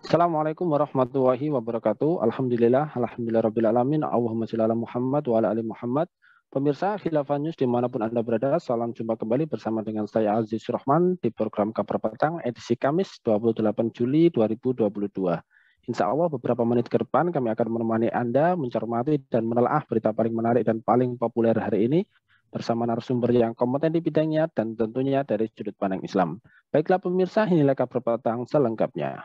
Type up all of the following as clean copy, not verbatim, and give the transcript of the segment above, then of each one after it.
Assalamualaikum warahmatullahi wabarakatuh. Alhamdulillah rabbil alamin. Allahumma shalli ala Muhammad wa ala ali Muhammad. Pemirsa Khilafah News dimanapun Anda berada, salam jumpa kembali bersama dengan saya Aziz Rahman di program Kabar Petang edisi Kamis 28 Juli 2022. Insya Allah beberapa menit ke depan kami akan menemani Anda mencermati dan menelaah berita paling menarik dan paling populer hari ini bersama narasumber yang kompeten di bidangnya dan tentunya dari sudut pandang Islam. Baiklah pemirsa, inilah Kabar Petang selengkapnya.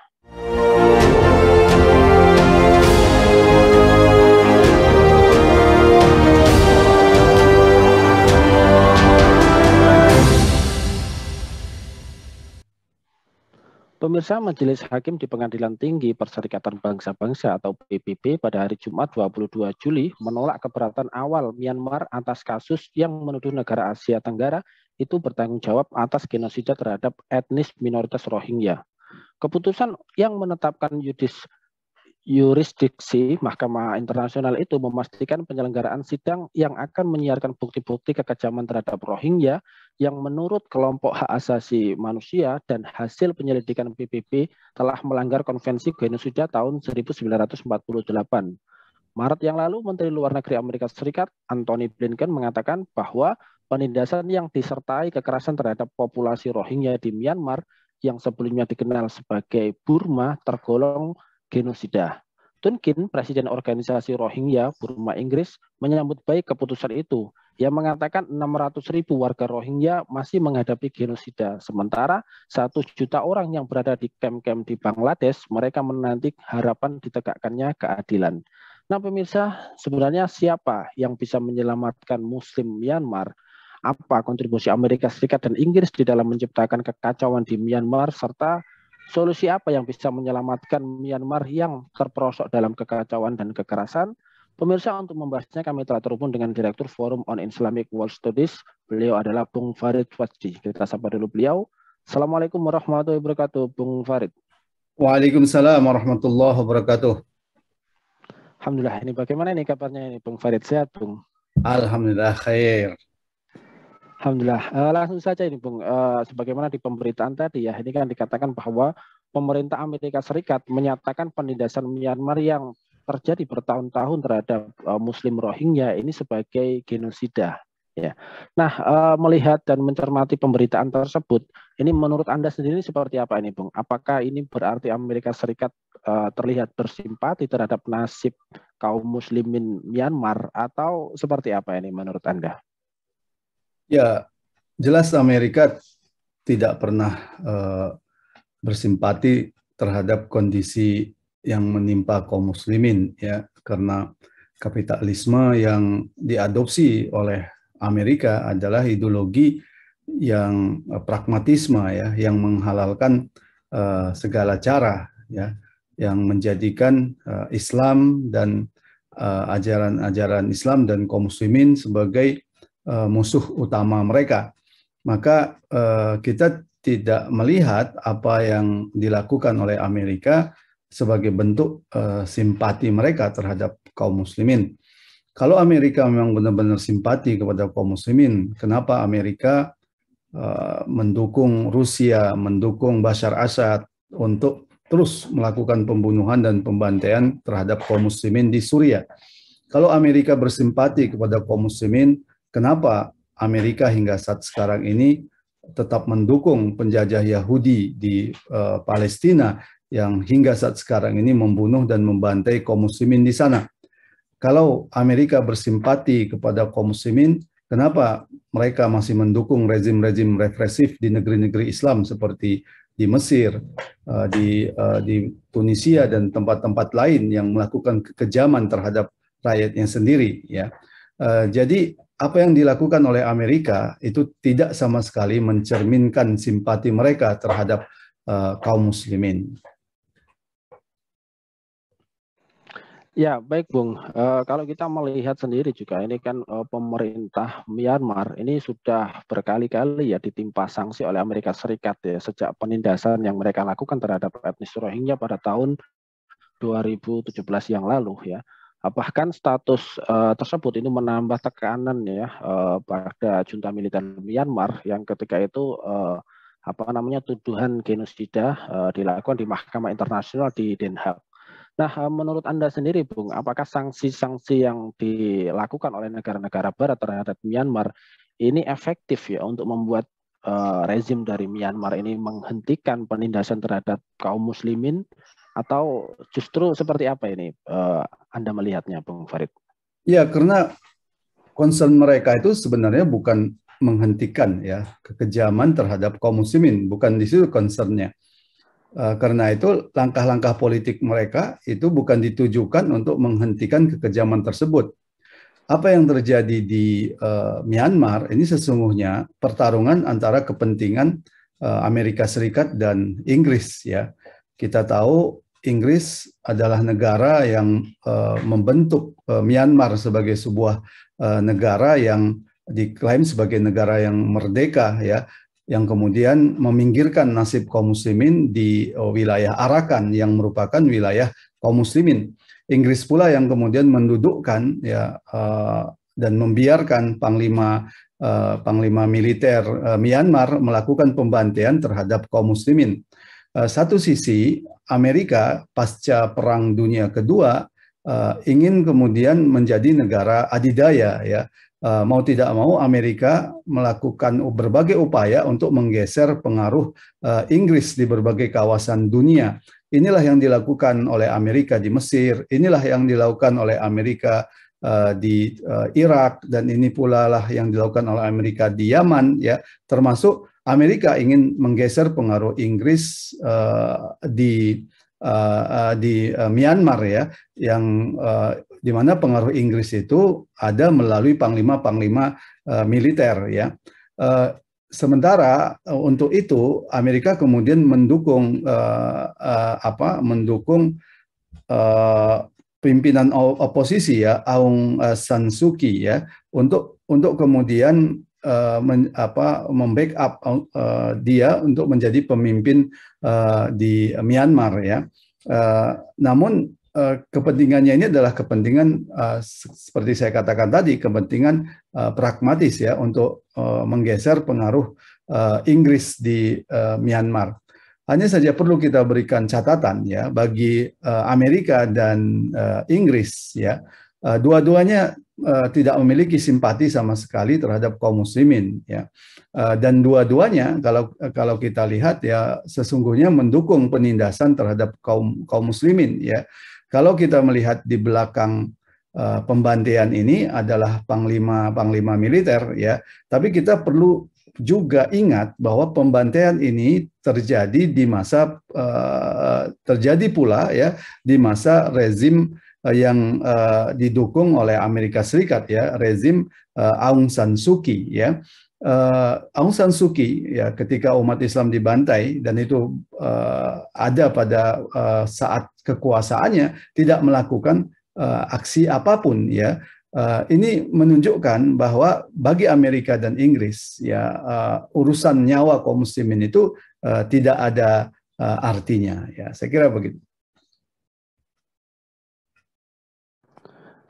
Pemirsa, Majelis Hakim di Pengadilan Tinggi Perserikatan Bangsa-Bangsa atau PBB pada hari Jumat 22 Juli menolak keberatan awal Myanmar atas kasus yang menuduh negara Asia Tenggara itu bertanggung jawab atas genosida terhadap etnis minoritas Rohingya. Keputusan yang menetapkan yurisdiksi Mahkamah Internasional itu memastikan penyelenggaraan sidang yang akan menyiarkan bukti-bukti kekejaman terhadap Rohingya yang menurut kelompok hak asasi manusia dan hasil penyelidikan PBB telah melanggar konvensi genosida tahun 1948. Maret yang lalu, Menteri Luar Negeri Amerika Serikat Antony Blinken mengatakan bahwa penindasan yang disertai kekerasan terhadap populasi Rohingya di Myanmar yang sebelumnya dikenal sebagai Burma tergolong genosida. Tun Kin, Presiden Organisasi Rohingya Burma Inggris, menyambut baik keputusan itu. Ia mengatakan 600.000 warga Rohingya masih menghadapi genosida, sementara 1 juta orang yang berada di kamp-kamp di Bangladesh, mereka menanti harapan ditegakkannya keadilan. Nah pemirsa, sebenarnya siapa yang bisa menyelamatkan Muslim Myanmar? Apa kontribusi Amerika Serikat dan Inggris di dalam menciptakan kekacauan di Myanmar, serta solusi apa yang bisa menyelamatkan Myanmar yang terperosok dalam kekacauan dan kekerasan? Pemirsa, untuk membahasnya kami telah terhubung dengan Direktur Forum on Islamic World Studies. Beliau adalah Bung Farid Fajri. Kita sapa dulu beliau. Assalamualaikum warahmatullahi wabarakatuh, Bung Farid. Waalaikumsalam warahmatullahi wabarakatuh. Alhamdulillah, ini bagaimana ini kabarnya ini, Bung Farid? Sehat, Bung? Alhamdulillah khair. Alhamdulillah. Langsung saja ini, Bung. Sebagaimana di pemberitaan tadi ya, ini kan dikatakan bahwa pemerintah Amerika Serikat menyatakan penindasan Myanmar yang terjadi bertahun-tahun terhadap Muslim Rohingya ini sebagai genosida. Ya. Nah, melihat dan mencermati pemberitaan tersebut, ini menurut Anda sendiri seperti apa ini, Bung? Apakah ini berarti Amerika Serikat terlihat bersimpati terhadap nasib kaum Muslimin Myanmar atau seperti apa ini menurut Anda? Ya, jelas Amerika tidak pernah bersimpati terhadap kondisi yang menimpa kaum muslimin ya, karena kapitalisme yang diadopsi oleh Amerika adalah ideologi yang pragmatisme ya, yang menghalalkan segala cara ya, yang menjadikan Islam dan ajaran-ajaran Islam dan kaum muslimin sebagai musuh utama mereka. Maka kita tidak melihat apa yang dilakukan oleh Amerika sebagai bentuk simpati mereka terhadap kaum muslimin. Kalau Amerika memang benar-benar simpati kepada kaum muslimin, kenapa Amerika mendukung Rusia, mendukung Bashar Assad untuk terus melakukan pembunuhan dan pembantaian terhadap kaum muslimin di Suriah? Kalau Amerika bersimpati kepada kaum muslimin, kenapa Amerika hingga saat sekarang ini tetap mendukung penjajah Yahudi di Palestina yang hingga saat sekarang ini membunuh dan membantai kaum muslimin di sana? Kalau Amerika bersimpati kepada kaum muslimin, kenapa mereka masih mendukung rezim-rezim represif di negeri-negeri Islam seperti di Mesir, di Tunisia dan tempat-tempat lain yang melakukan kekejaman terhadap rakyatnya sendiri ya. Jadi apa yang dilakukan oleh Amerika itu tidak sama sekali mencerminkan simpati mereka terhadap kaum muslimin. Ya, baik Bung. Kalau kita melihat sendiri juga ini kan pemerintah Myanmar ini sudah berkali-kali ya ditimpa sanksi oleh Amerika Serikat ya sejak penindasan yang mereka lakukan terhadap etnis Rohingya pada tahun 2017 yang lalu ya. Bahkan status tersebut ini menambah tekanan ya pada junta militer Myanmar yang ketika itu tuduhan genosida dilakukan di Mahkamah Internasional di Den Haag. Nah, menurut Anda sendiri, Bung, apakah sanksi-sanksi yang dilakukan oleh negara-negara Barat terhadap Myanmar ini efektif ya untuk membuat rezim dari Myanmar ini menghentikan penindasan terhadap kaum muslimin, atau justru seperti apa ini Anda melihatnya, Bung Farid? Ya, karena concern mereka itu sebenarnya bukan menghentikan ya kekejaman terhadap kaum muslimin, bukan di situ concernnya. Karena itu langkah-langkah politik mereka itu bukan ditujukan untuk menghentikan kekejaman tersebut. Apa yang terjadi di Myanmar ini sesungguhnya pertarungan antara kepentingan Amerika Serikat dan Inggris ya. Kita tahu Inggris adalah negara yang membentuk Myanmar sebagai sebuah negara yang diklaim sebagai negara yang merdeka ya, yang kemudian meminggirkan nasib kaum muslimin di wilayah Arakan yang merupakan wilayah kaum muslimin. Inggris pula yang kemudian mendudukkan ya dan membiarkan panglima militer Myanmar melakukan pembantaian terhadap kaum muslimin. Satu sisi Amerika pasca Perang Dunia Kedua ingin kemudian menjadi negara adidaya ya. Mau tidak mau Amerika melakukan berbagai upaya untuk menggeser pengaruh Inggris di berbagai kawasan dunia. Inilah yang dilakukan oleh Amerika di Mesir, inilah yang dilakukan oleh Amerika di Irak, dan ini pula lah yang dilakukan oleh Amerika di Yaman ya. Termasuk Amerika ingin menggeser pengaruh Inggris di Myanmar ya, yang di mana pengaruh Inggris itu ada melalui panglima-panglima militer ya. Sementara untuk itu Amerika kemudian mendukung pimpinan oposisi ya, Aung San Suu Kyi ya, untuk kemudian membackup dia untuk menjadi pemimpin di Myanmar ya. Namun kepentingannya ini adalah kepentingan seperti saya katakan tadi, kepentingan pragmatis ya, untuk menggeser pengaruh Inggris di Myanmar. Hanya saja perlu kita berikan catatan ya bagi Amerika dan Inggris ya, dua-duanya tidak memiliki simpati sama sekali terhadap kaum muslimin ya, dan dua-duanya kalau kita lihat ya sesungguhnya mendukung penindasan terhadap kaum muslimin ya. Kalau kita melihat di belakang pembantaian ini adalah panglima militer ya, tapi kita perlu juga ingat bahwa pembantaian ini terjadi pula ya di masa rezim yang didukung oleh Amerika Serikat ya, rezim Aung San Suu Kyi ya. Aung San Suu Kyi ya, ketika umat Islam dibantai dan itu ada pada saat kekuasaannya tidak melakukan aksi apapun ya. Ini menunjukkan bahwa bagi Amerika dan Inggris ya, urusan nyawa kaum muslimin itu tidak ada artinya ya. Saya kira begitu.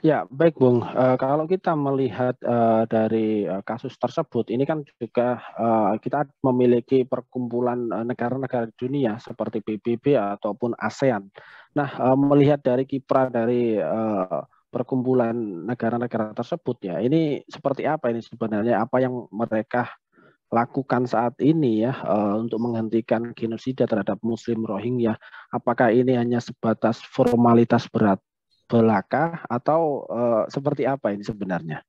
Ya, baik Bung. Kalau kita melihat dari kasus tersebut, ini kan juga kita memiliki perkumpulan negara-negara dunia seperti PBB ataupun ASEAN. Nah, melihat dari kiprah dari perkumpulan negara-negara tersebut ya, ini seperti apa ini sebenarnya, apa yang mereka lakukan saat ini ya untuk menghentikan genosida terhadap Muslim Rohingya? Apakah ini hanya sebatas formalitas belaka atau seperti apa ini sebenarnya?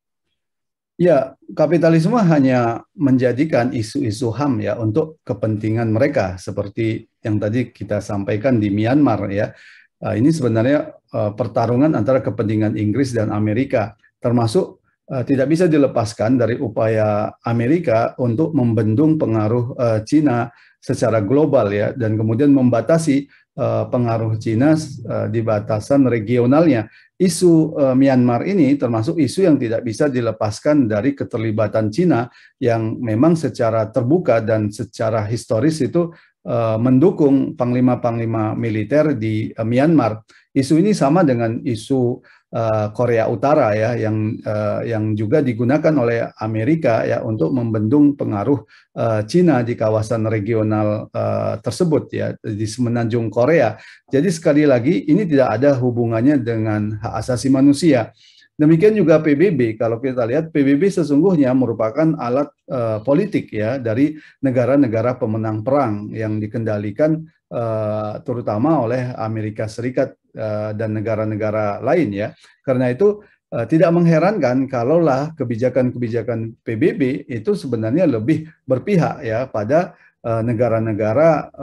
Ya, kapitalisme hanya menjadikan isu-isu HAM ya untuk kepentingan mereka, seperti yang tadi kita sampaikan di Myanmar ya. Ini sebenarnya pertarungan antara kepentingan Inggris dan Amerika, termasuk tidak bisa dilepaskan dari upaya Amerika untuk membendung pengaruh Cina secara global ya, dan kemudian membatasi pengaruh Cina di batasan regionalnya. Isu Myanmar ini termasuk isu yang tidak bisa dilepaskan dari keterlibatan Cina yang memang secara terbuka dan secara historis itu mendukung panglima-panglima militer di Myanmar. Isu ini sama dengan isu Korea Utara ya, yang juga digunakan oleh Amerika ya untuk membendung pengaruh Cina di kawasan regional tersebut ya, di semenanjung Korea. Jadi sekali lagi ini tidak ada hubungannya dengan hak asasi manusia. Demikian juga PBB. Kalau kita lihat, PBB sesungguhnya merupakan alat politik ya dari negara-negara pemenang perang yang dikendalikan terutama oleh Amerika Serikat dan negara-negara lain ya. Karena itu tidak mengherankan kalaulah kebijakan-kebijakan PBB itu sebenarnya lebih berpihak ya pada negara-negara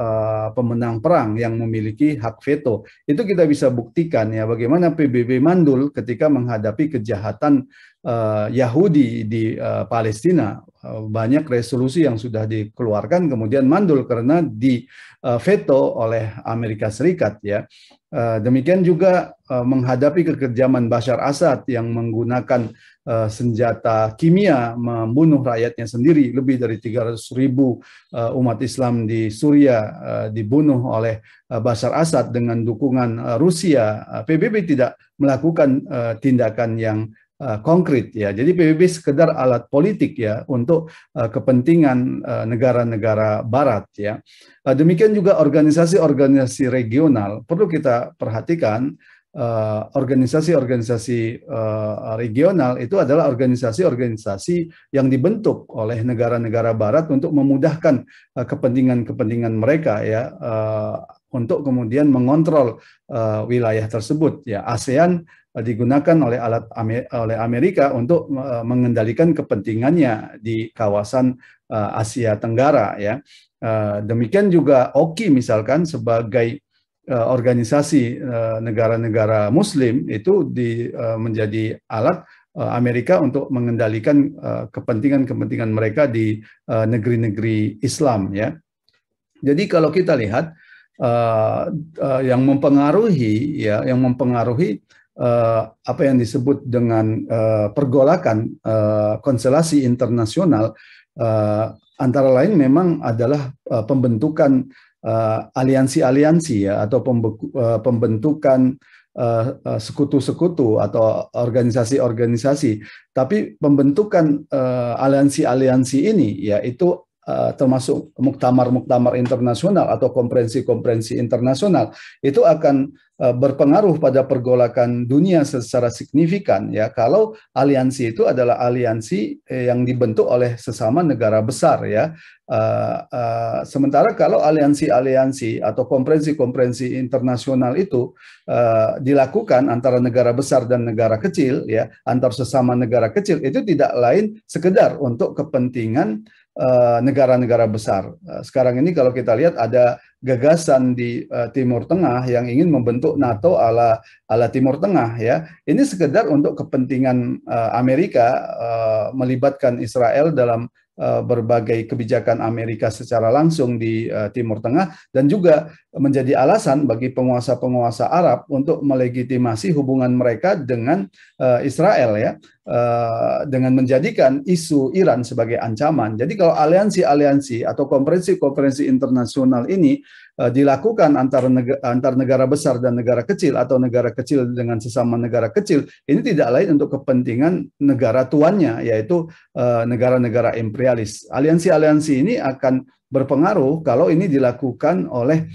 pemenang perang yang memiliki hak veto. Itu kita bisa buktikan ya bagaimana PBB mandul ketika menghadapi kejahatan Yahudi di Palestina. Banyak resolusi yang sudah dikeluarkan kemudian mandul karena di veto oleh Amerika Serikat ya. Demikian juga menghadapi kekejaman Bashar Assad yang menggunakan senjata kimia membunuh rakyatnya sendiri. Lebih dari 300.000 umat Islam di Suriah dibunuh oleh Bashar Assad dengan dukungan Rusia. PBB tidak melakukan tindakan yang konkret ya. Jadi PBB sekedar alat politik ya untuk kepentingan negara-negara barat ya. Demikian juga organisasi-organisasi regional perlu kita perhatikan. Organisasi-organisasi regional itu adalah organisasi-organisasi yang dibentuk oleh negara-negara barat untuk memudahkan kepentingan-kepentingan mereka ya, untuk kemudian mengontrol wilayah tersebut ya. ASEAN digunakan oleh Amerika untuk mengendalikan kepentingannya di kawasan Asia Tenggara ya. Demikian juga OKI misalkan sebagai organisasi negara-negara Muslim itu menjadi alat Amerika untuk mengendalikan kepentingan-kepentingan mereka di negeri-negeri Islam ya. Jadi kalau kita lihat yang mempengaruhi apa yang disebut dengan pergolakan konstelasi internasional antara lain memang adalah pembentukan aliansi-aliansi ya, atau pembentukan sekutu-sekutu atau organisasi-organisasi. Tapi pembentukan aliansi-aliansi ini yaitu termasuk muktamar-muktamar internasional atau konferensi-konferensi internasional itu akan berpengaruh pada pergolakan dunia secara signifikan ya kalau aliansi itu adalah aliansi yang dibentuk oleh sesama negara besar ya. Sementara kalau aliansi-aliansi atau konferensi-konferensi internasional itu dilakukan antara negara besar dan negara kecil ya, antar sesama negara kecil, itu tidak lain sekedar untuk kepentingan negara-negara besar. Sekarang ini kalau kita lihat ada gagasan di Timur Tengah yang ingin membentuk NATO ala Timur Tengah ya. Ini sekedar untuk kepentingan Amerika melibatkan Israel dalam berbagai kebijakan Amerika secara langsung di Timur Tengah dan juga menjadi alasan bagi penguasa-penguasa Arab untuk melegitimasi hubungan mereka dengan Israel ya, dengan menjadikan isu Iran sebagai ancaman. Jadi kalau aliansi-aliansi atau konferensi-konferensi internasional ini dilakukan antar negara besar dan negara kecil atau negara kecil dengan sesama negara kecil, ini tidak lain untuk kepentingan negara tuannya, yaitu negara-negara imperialis. Aliansi-aliansi ini akan berpengaruh kalau ini dilakukan oleh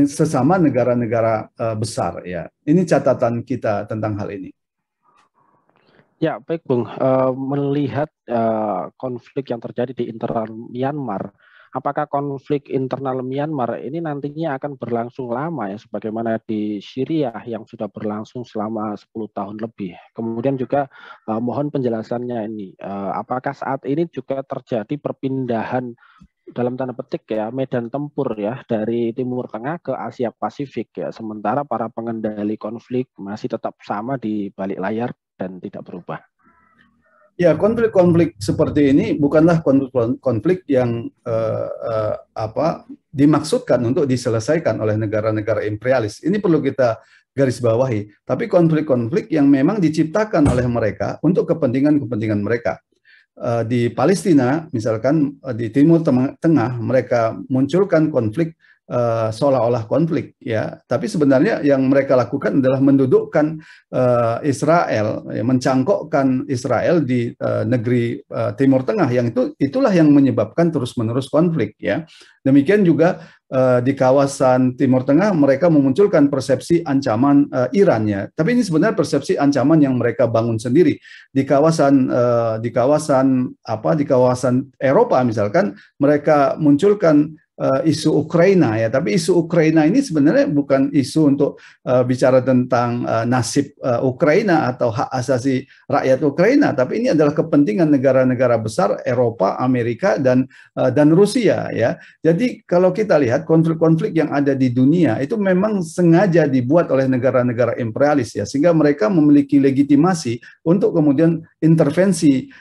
sesama negara-negara besar ya. Ini catatan kita tentang hal ini. Ya, baik Bung. Melihat konflik yang terjadi di internal Myanmar, apakah konflik internal Myanmar ini nantinya akan berlangsung lama ya, sebagaimana di Syria yang sudah berlangsung selama 10 tahun lebih? Kemudian juga mohon penjelasannya ini, apakah saat ini juga terjadi perpindahan dalam tanda petik ya medan tempur ya dari Timur Tengah ke Asia Pasifik ya, sementara para pengendali konflik masih tetap sama di balik layar dan tidak berubah? Ya, konflik-konflik seperti ini bukanlah konflik yang dimaksudkan untuk diselesaikan oleh negara-negara imperialis. Ini perlu kita garis bawahi. Tapi konflik-konflik yang memang diciptakan oleh mereka untuk kepentingan-kepentingan mereka. Di Palestina, misalkan di Timur Tengah, mereka munculkan konflik seolah-olah konflik ya, tapi sebenarnya yang mereka lakukan adalah mendudukkan Israel, ya, mencangkokkan Israel di negeri Timur Tengah, yang itulah yang menyebabkan terus-menerus konflik ya. Demikian juga di kawasan Timur Tengah mereka memunculkan persepsi ancaman Iran ya, tapi ini sebenarnya persepsi ancaman yang mereka bangun sendiri di kawasan di kawasan Eropa misalkan mereka munculkan isu Ukraina ya, tapi isu Ukraina ini sebenarnya bukan isu untuk bicara tentang nasib Ukraina atau hak asasi rakyat Ukraina, tapi ini adalah kepentingan negara-negara besar Eropa, Amerika dan Rusia ya. Jadi kalau kita lihat konflik-konflik yang ada di dunia itu memang sengaja dibuat oleh negara-negara imperialis ya, sehingga mereka memiliki legitimasi untuk kemudian intervensi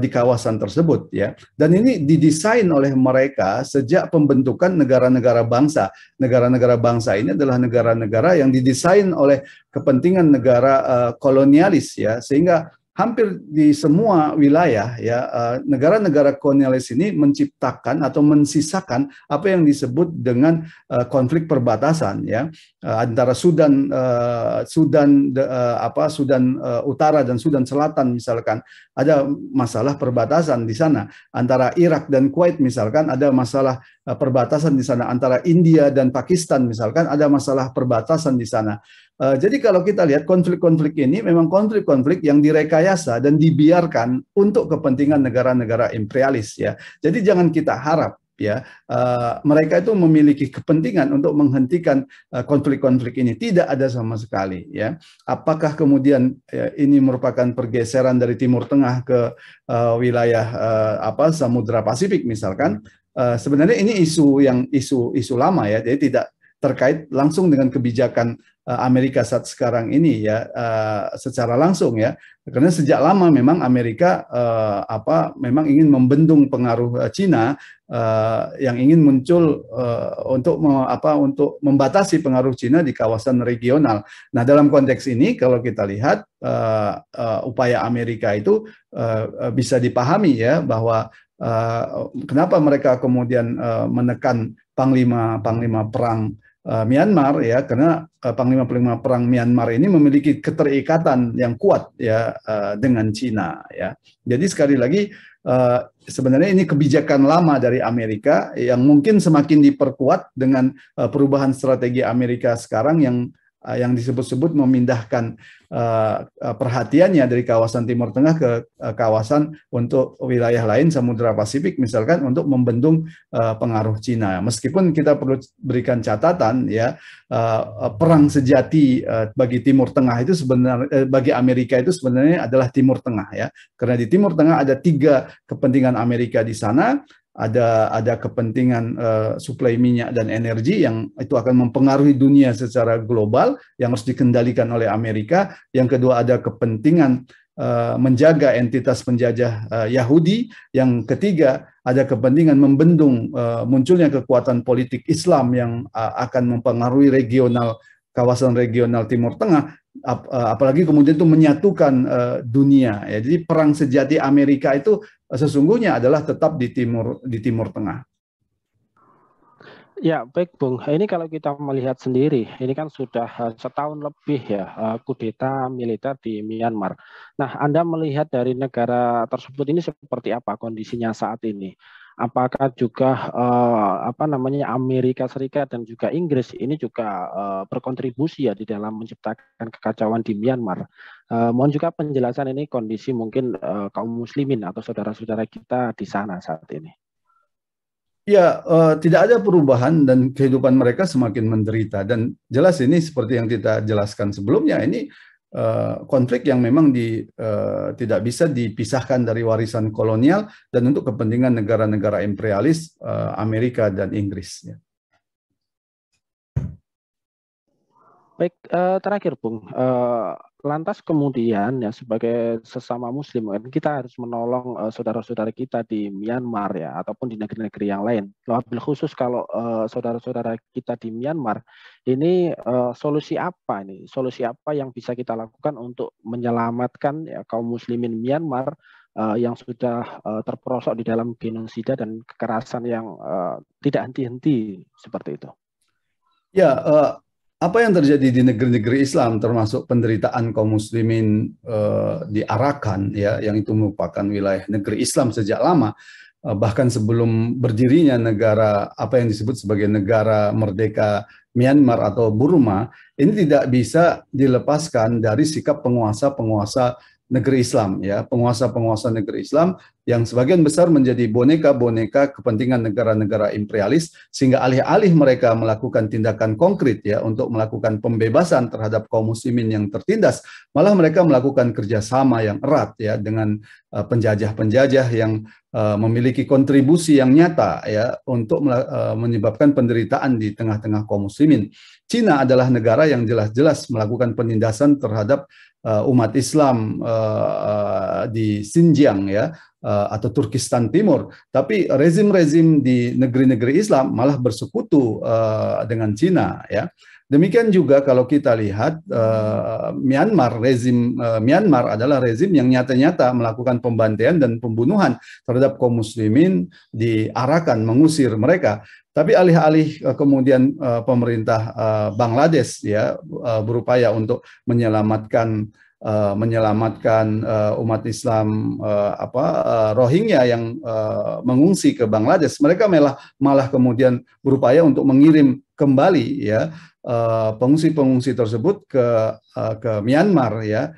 di kawasan tersebut ya. Dan ini didesain oleh mereka sejak pembentukan negara-negara bangsa. Negara-negara bangsa ini adalah negara-negara yang didesain oleh kepentingan negara kolonialis ya, sehingga hampir di semua wilayah ya negara-negara kolonialis ini menciptakan atau mensisakan apa yang disebut dengan konflik perbatasan ya, antara Sudan Utara dan Sudan Selatan misalkan ada masalah perbatasan di sana, antara Irak dan Kuwait misalkan ada masalah perbatasan di sana, antara India dan Pakistan misalkan ada masalah perbatasan di sana. Jadi kalau kita lihat konflik-konflik ini memang konflik-konflik yang direkayasa dan dibiarkan untuk kepentingan negara-negara imperialis ya. Jadi jangan kita harap ya mereka itu memiliki kepentingan untuk menghentikan konflik-konflik ini, tidak ada sama sekali ya. Apakah kemudian ini merupakan pergeseran dari Timur Tengah ke wilayah Samudra Pasifik misalkan, sebenarnya ini isu lama ya, jadi tidak terkait langsung dengan kebijakan Amerika saat sekarang ini ya, secara langsung ya, karena sejak lama memang Amerika memang ingin membendung pengaruh Cina yang ingin muncul untuk membatasi pengaruh Cina di kawasan regional. Nah dalam konteks ini kalau kita lihat upaya Amerika itu bisa dipahami ya, bahwa kenapa mereka kemudian menekan panglima perang Myanmar ya, karena panglima perang Myanmar ini memiliki keterikatan yang kuat ya dengan Cina ya. Jadi sekali lagi sebenarnya ini kebijakan lama dari Amerika yang mungkin semakin diperkuat dengan perubahan strategi Amerika sekarang yang disebut-sebut memindahkan perhatiannya dari kawasan Timur Tengah ke kawasan untuk wilayah lain Samudra Pasifik misalkan, untuk membendung pengaruh Cina. Meskipun kita perlu berikan catatan ya, perang sejati bagi Timur Tengah itu sebenarnya bagi Amerika itu sebenarnya adalah Timur Tengah ya, karena di Timur Tengah ada 3 kepentingan Amerika di sana. Ada kepentingan suplai minyak dan energi yang itu akan mempengaruhi dunia secara global yang harus dikendalikan oleh Amerika. Yang kedua ada kepentingan menjaga entitas penjajah Yahudi. Yang ketiga ada kepentingan membendung munculnya kekuatan politik Islam yang akan mempengaruhi kawasan regional Timur Tengah, apalagi kemudian itu menyatukan dunia ya. Jadi perang sejati Amerika itu sesungguhnya adalah tetap di Timur Tengah. Ya, baik Bung. Ini kalau kita melihat sendiri, ini kan sudah setahun lebih ya kudeta militer di Myanmar. Nah, Anda melihat dari negara tersebut ini seperti apa kondisinya saat ini? Apakah juga Amerika Serikat dan juga Inggris ini juga berkontribusi ya di dalam menciptakan kekacauan di Myanmar? Mohon juga penjelasan ini kondisi mungkin kaum muslimin atau saudara-saudara kita di sana saat ini. Ya, tidak ada perubahan dan kehidupan mereka semakin menderita. Dan jelas ini seperti yang kita jelaskan sebelumnya, ini konflik yang memang tidak bisa dipisahkan dari warisan kolonial dan untuk kepentingan negara-negara imperialis Amerika dan Inggris. Ya. Baik, terakhir Bung, lantas kemudian ya sebagai sesama muslim kita harus menolong saudara-saudara kita di Myanmar ya ataupun di negeri-negeri yang lain. Wabil khusus kalau saudara-saudara kita di Myanmar ini solusi apa nih? Solusi apa yang bisa kita lakukan untuk menyelamatkan ya, kaum muslimin Myanmar yang sudah terperosok di dalam genosida dan kekerasan yang tidak henti-henti seperti itu? Ya, apa yang terjadi di negeri-negeri Islam, termasuk penderitaan kaum muslimin di Arakan, ya, yang itu merupakan wilayah negeri Islam sejak lama, bahkan sebelum berdirinya negara apa yang disebut sebagai negara merdeka Myanmar atau Burma, ini tidak bisa dilepaskan dari sikap penguasa-penguasa negeri Islam, ya, penguasa-penguasa negeri Islam yang sebagian besar menjadi boneka-boneka kepentingan negara-negara imperialis, sehingga alih-alih mereka melakukan tindakan konkret, ya, untuk melakukan pembebasan terhadap kaum muslimin yang tertindas, malah mereka melakukan kerjasama yang erat, ya, dengan penjajah-penjajah yang memiliki kontribusi yang nyata, ya, untuk menyebabkan penderitaan di tengah-tengah kaum muslimin. Cina adalah negara yang jelas-jelas melakukan penindasan terhadap umat Islam di Xinjiang, ya, atau Turkistan Timur. Tapi rezim-rezim di negeri-negeri Islam malah bersekutu dengan Cina, ya. Demikian juga kalau kita lihat Myanmar, rezim Myanmar adalah rezim yang nyata-nyata melakukan pembantaian dan pembunuhan terhadap kaum muslimin di Arakan, mengusir mereka. Tapi alih-alih kemudian pemerintah Bangladesh, ya, berupaya untuk menyelamatkan umat Islam Rohingya yang mengungsi ke Bangladesh, mereka malah kemudian berupaya untuk mengirim kembali, ya, pengungsi-pengungsi tersebut ke Myanmar, ya.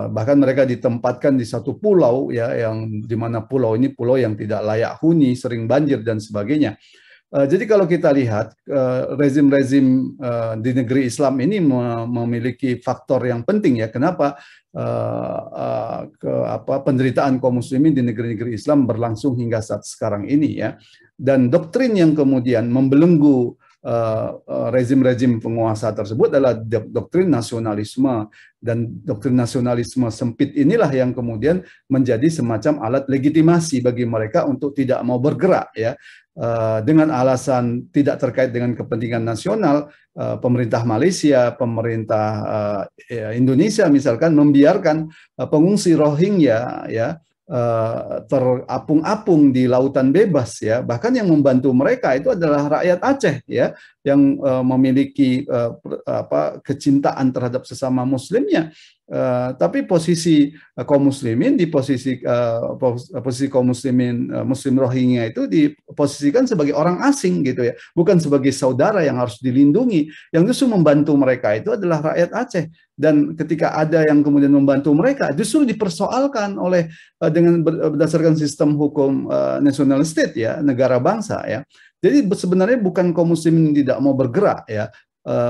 Bahkan mereka ditempatkan di satu pulau, ya, yang di mana pulau ini pulau yang tidak layak huni, sering banjir dan sebagainya. Jadi kalau kita lihat rezim-rezim di negeri Islam ini memiliki faktor yang penting, ya, kenapa penderitaan kaum muslimin di negeri-negeri Islam berlangsung hingga saat sekarang ini, ya. Dan doktrin yang kemudian membelenggu rezim-rezim penguasa tersebut adalah doktrin nasionalisme, dan doktrin nasionalisme sempit inilah yang kemudian menjadi semacam alat legitimasi bagi mereka untuk tidak mau bergerak, ya. Dengan alasan tidak terkait dengan kepentingan nasional, pemerintah Malaysia, pemerintah Indonesia misalkan membiarkan pengungsi Rohingya, ya, terapung-apung di lautan bebas, ya. Bahkan yang membantu mereka itu adalah rakyat Aceh, ya, yang memiliki kecintaan terhadap sesama muslimnya. Tapi posisi kaum muslimin di posisi kaum muslimin muslim Rohingya itu diposisikan sebagai orang asing, gitu, ya, bukan sebagai saudara yang harus dilindungi. Yang justru membantu mereka itu adalah rakyat Aceh, dan ketika ada yang kemudian membantu mereka justru dipersoalkan oleh dengan berdasarkan sistem hukum national state, ya, negara bangsa, ya. Jadi sebenarnya bukan kaum muslimin tidak mau bergerak, ya.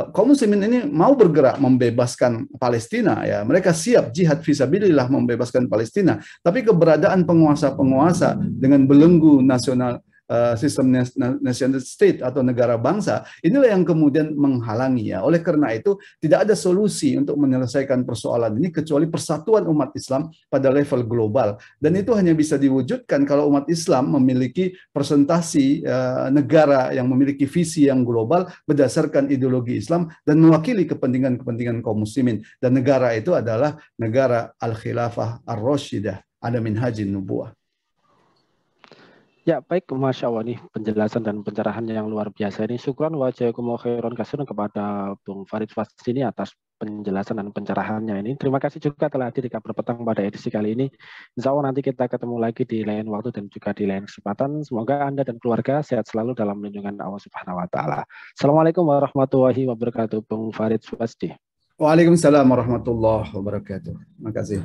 Kaum muslimin ini mau bergerak membebaskan Palestina, ya. Mereka siap jihad fisabilillah membebaskan Palestina. Tapi keberadaan penguasa-penguasa dengan belenggu nasional, sistem national state atau negara bangsa, inilah yang kemudian menghalangi, ya. Oleh karena itu tidak ada solusi untuk menyelesaikan persoalan ini kecuali persatuan umat Islam pada level global, dan itu hanya bisa diwujudkan kalau umat Islam memiliki presentasi negara yang memiliki visi yang global berdasarkan ideologi Islam dan mewakili kepentingan-kepentingan kaum muslimin, dan negara itu adalah negara al-khilafah ar-rasyidah ala minhajin nubuwah. Ya, baik, Masya Allah, nih penjelasan dan pencerahan yang luar biasa ini. Syukran wa jazakumullahu khairan kasiran kepada Bung Farid Fasdi ini atas penjelasan dan pencerahannya ini. Terima kasih juga telah hadir di Kabar Petang pada edisi kali ini. Insya Allah nanti kita ketemu lagi di lain waktu dan juga di lain kesempatan. Semoga Anda dan keluarga sehat selalu dalam lindungan Allah Subhanahu wa Ta'ala. Assalamualaikum warahmatullahi wabarakatuh, Bung Farid Fasdi. Waalaikumsalam warahmatullahi wabarakatuh. Terima kasih.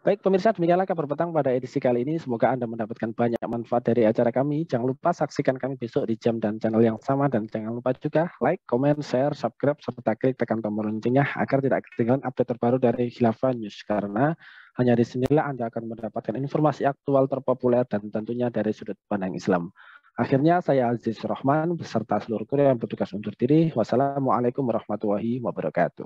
Baik pemirsa, demikianlah Kabar Petang pada edisi kali ini. Semoga Anda mendapatkan banyak manfaat dari acara kami. Jangan lupa saksikan kami besok di jam dan channel yang sama. Dan jangan lupa juga like, comment, share, subscribe, serta klik tekan tombol loncengnya agar tidak ketinggalan update terbaru dari Khilafah News. Karena hanya di sinilah Anda akan mendapatkan informasi aktual terpopuler dan tentunya dari sudut pandang Islam. Akhirnya saya Aziz Rahman beserta seluruh kru yang bertugas undur diri. Wassalamualaikum warahmatullahi wabarakatuh.